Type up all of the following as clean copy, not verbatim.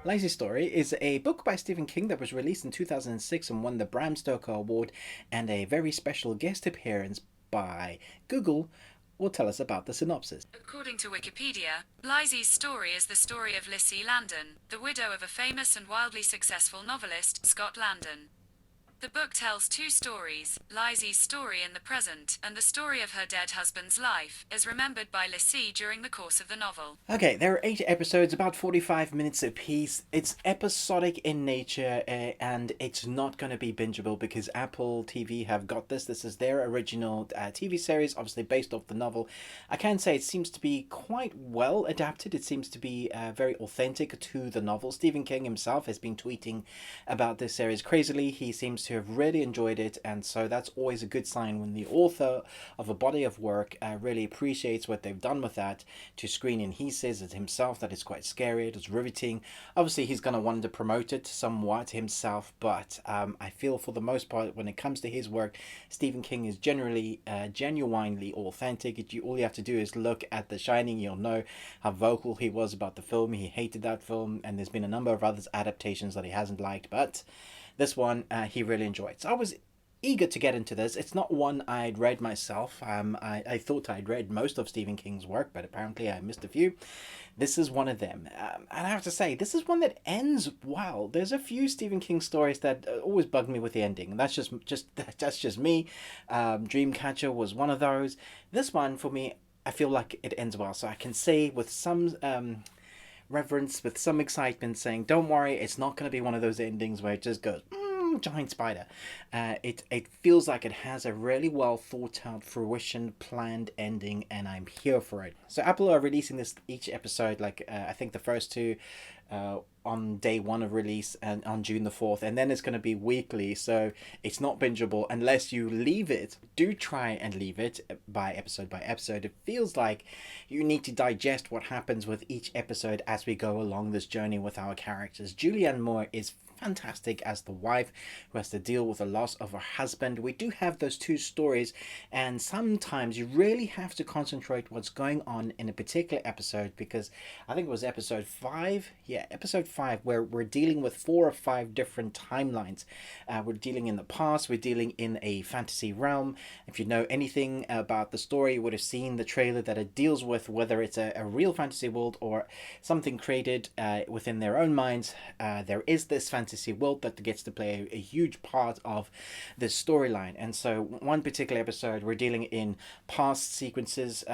Lisey Story is a book by Stephen King that was released in 2006 and won the Bram Stoker Award, and a very special guest appearance by Google will tell us about the synopsis. According to Wikipedia, Lisey's story is the story of Lisey Landon, the widow of a famous and wildly successful novelist, Scott Landon. The book tells two stories, Lisey's story in the present, and the story of her dead husband's life, as remembered by Lisey during the course of the novel. Okay, there are 8 episodes, about 45 minutes apiece. It's episodic in nature, and it's not going to be bingeable because Apple TV have got this. This is their original TV series, obviously based off the novel. I can say it seems to be quite well adapted. It seems to be very authentic to the novel. Stephen King himself has been tweeting about this series crazily. He seems to have really enjoyed it, and so that's always a good sign when the author of a body of work really appreciates what they've done with that to screen. And he says it himself that it's quite scary, it is riveting. Obviously he's going to want to promote it somewhat himself, but I feel for the most part when it comes to his work, Stephen King is generally genuinely authentic. All you have to do is look at The Shining. You'll know how vocal he was about the film. He hated that film, and there's been a number of other adaptations that he hasn't liked, but this one he really enjoyed. So I was eager to get into this. It's not one I'd read myself. I thought I'd read most of Stephen King's work, but apparently I missed a few. This is one of them. And I have to say, this is one that ends well. There's a few Stephen King stories that always bug me with the ending. And that's just me. Dreamcatcher was one of those. This one, for me, I feel like it ends well. So I can say with some reverence, with some excitement, saying, don't worry, it's not going to be one of those endings where it just goes, giant spider. It feels like it has a really well thought out, fruition, planned ending, and I'm here for it. So Apple are releasing this each episode, like I think the first two on day one of release and on June the 4th, and then it's going to be weekly, so it's not bingeable unless you leave it. Do try and leave it by episode. It feels like you need to digest what happens with each episode as we go along this journey with our characters. Julianne Moore is fantastic as the wife who has to deal with the loss of her husband. We do have those two stories, and sometimes you really have to concentrate what's going on in a particular episode, because I think it was episode 5, where we're dealing with 4 or 5 different timelines. We're dealing in the past, we're dealing in a fantasy realm. If you know anything about the story, you would have seen the trailer that it deals with, whether it's a real fantasy world or something created within their own minds. There is this fantasy world that gets to play a huge part of this storyline. And so one particular episode, we're dealing in past sequences,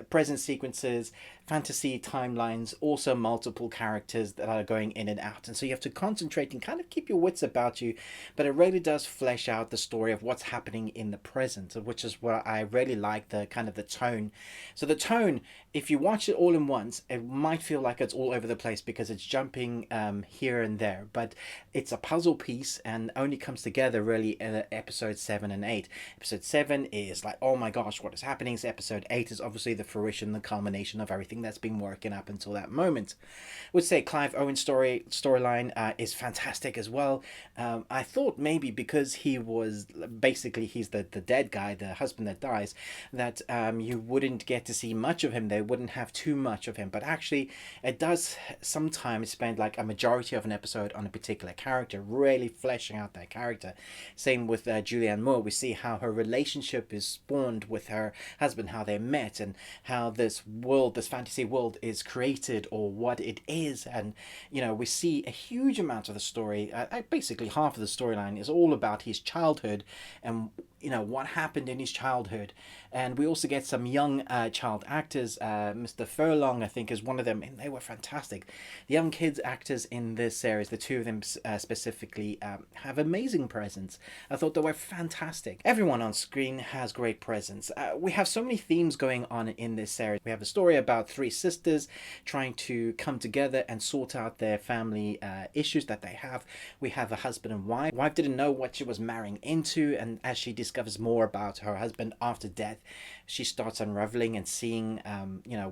present sequences, fantasy timelines, also multiple characters that are going in and out. And so you have to concentrate and kind of keep your wits about you, but it really does flesh out the story of what's happening in the present, which is what I really like, the kind of the tone. So the tone, if you watch it all in once, it might feel like it's all over the place because it's jumping here and there, but it's a puzzle piece and only comes together really in episode 7 and 8. Episode 7 is like, oh my gosh, what is happening? So episode 8 is obviously the fruition, the culmination of everything that's been working up until that moment. I would say Clive Owen's storyline is fantastic as well. I thought maybe because he was basically, he's the dead guy, the husband that dies, that you wouldn't get to see much of him. They wouldn't have too much of him, but actually it does sometimes spend like a majority of an episode on a particular character, really fleshing out that character. Same with Julianne Moore. We see how her relationship is spawned with her husband, how they met, and how this world, this fantasy world is created, or what it is. And we see a huge amount of the story, basically half of the storyline is all about his childhood and what happened in his childhood. And we also get some young child actors. Mr. Furlong, I think, is one of them, and they were fantastic. The young kids actors in this series, the two of them specifically, have amazing presence. I thought they were fantastic. Everyone on screen has great presence. We have so many themes going on in this series. We have a story about 3 sisters trying to come together and sort out their family issues that they have. We have a husband and wife. Wife didn't know what she was marrying into, and as she discovers more about her husband after death, she starts unraveling and seeing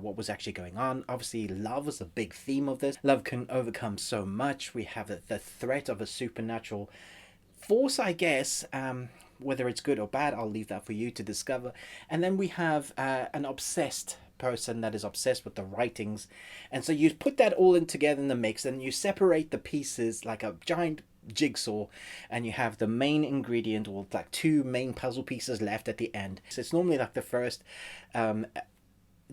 what was actually going on. Obviously love is a big theme of this. Love can overcome so much. We have the threat of a supernatural force, I guess. Whether it's good or bad, I'll leave that for you to discover. And then we have an obsessed person that is obsessed with the writings. And so you put that all in together in the mix, and you separate the pieces like a giant jigsaw, and you have the main ingredient, or like two main puzzle pieces left at the end. So it's normally like the first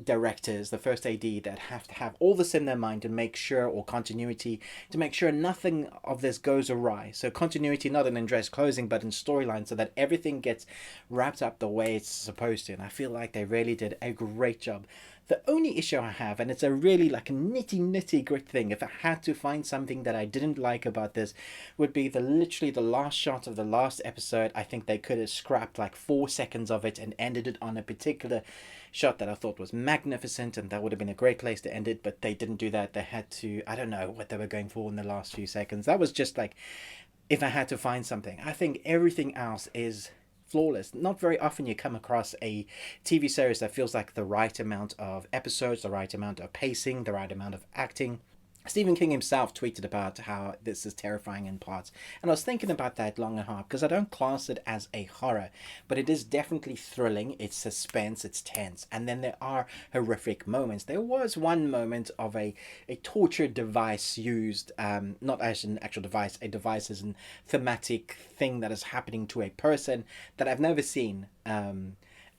directors, the first AD, that have to have all this in their mind to make sure, or continuity, to make sure nothing of this goes awry. So continuity not in dress closing but in storyline, so that everything gets wrapped up the way it's supposed to. And I feel like they really did a great job. The only issue I have, and it's a really like a nitty gritty thing, if I had to find something that I didn't like about this, would be literally the last shot of the last episode. I think they could have scrapped like 4 seconds of it and ended it on a particular shot that I thought was magnificent, and that would have been a great place to end it, but they didn't do that. They had to, I don't know what they were going for in the last few seconds. That was just like, if I had to find something. I think everything else is flawless. Not very often you come across a TV series that feels like the right amount of episodes, the right amount of pacing, the right amount of acting. Stephen King himself tweeted about how this is terrifying in parts. And I was thinking about that long and hard, because I don't class it as a horror, but it is definitely thrilling, it's suspense, it's tense. And then there are horrific moments. There was one moment of a torture device used, not as an actual device, a device as a thematic thing that is happening to a person that I've never seen.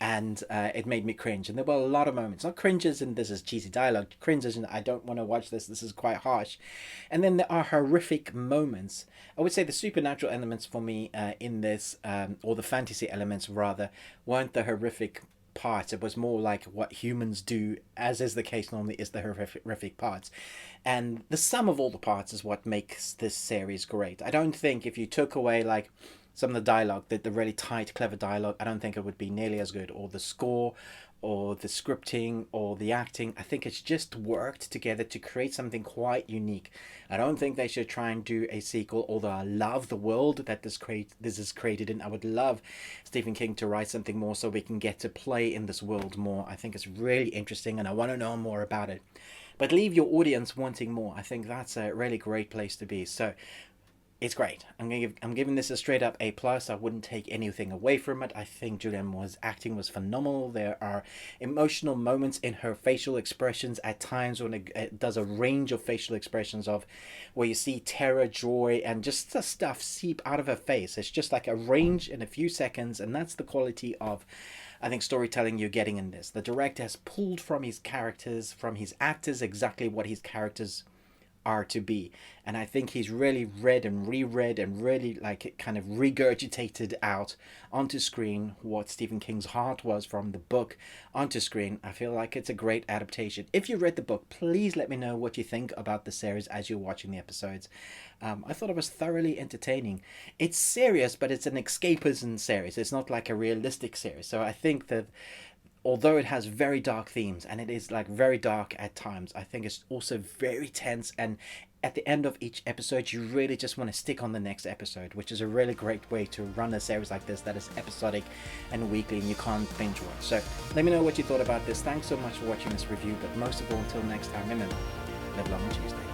And it made me cringe. And there were a lot of moments, not cringes and this is cheesy dialogue, cringes and I don't want to watch this is quite harsh. And then there are horrific moments. I would say the supernatural elements for me in this, or the fantasy elements rather, weren't the horrific parts. It was more like what humans do, as is the case normally, is the horrific parts. And the sum of all the parts is what makes this series great. I don't think if you took away like some of the dialogue, the really tight, clever dialogue, I don't think it would be nearly as good. Or the score, or the scripting, or the acting. I think it's just worked together to create something quite unique. I don't think they should try and do a sequel, although I love the world that this is created in. I would love Stephen King to write something more so we can get to play in this world more. I think it's really interesting and I want to know more about it. But leave your audience wanting more. I think that's a really great place to be. So it's great. I'm giving this a straight up A+. I wouldn't take anything away from it. I think Julianne Moore's acting was phenomenal. There are emotional moments in her facial expressions at times when it does a range of facial expressions of where you see terror, joy, and just the stuff seep out of her face. It's just like a range in a few seconds, and that's the quality of, I think, storytelling you're getting in this. The director has pulled from his characters, from his actors, exactly what his characters are to be. And I think he's really read and reread and really like kind of regurgitated out onto screen what Stephen King's heart was from the book onto screen. I feel like it's a great adaptation. If you read the book, please let me know what you think about the series as you're watching the episodes. I thought it was thoroughly entertaining. It's serious, but it's an escapism series. It's not like a realistic series. So I think that although it has very dark themes, and it is like very dark at times, I think it's also very tense, and at the end of each episode you really just want to stick on the next episode, which is a really great way to run a series like this that is episodic and weekly and you can't binge watch. So let me know what you thought about this. Thanks so much for watching this review, but most of all, until next time, remember, live long on Tuesday.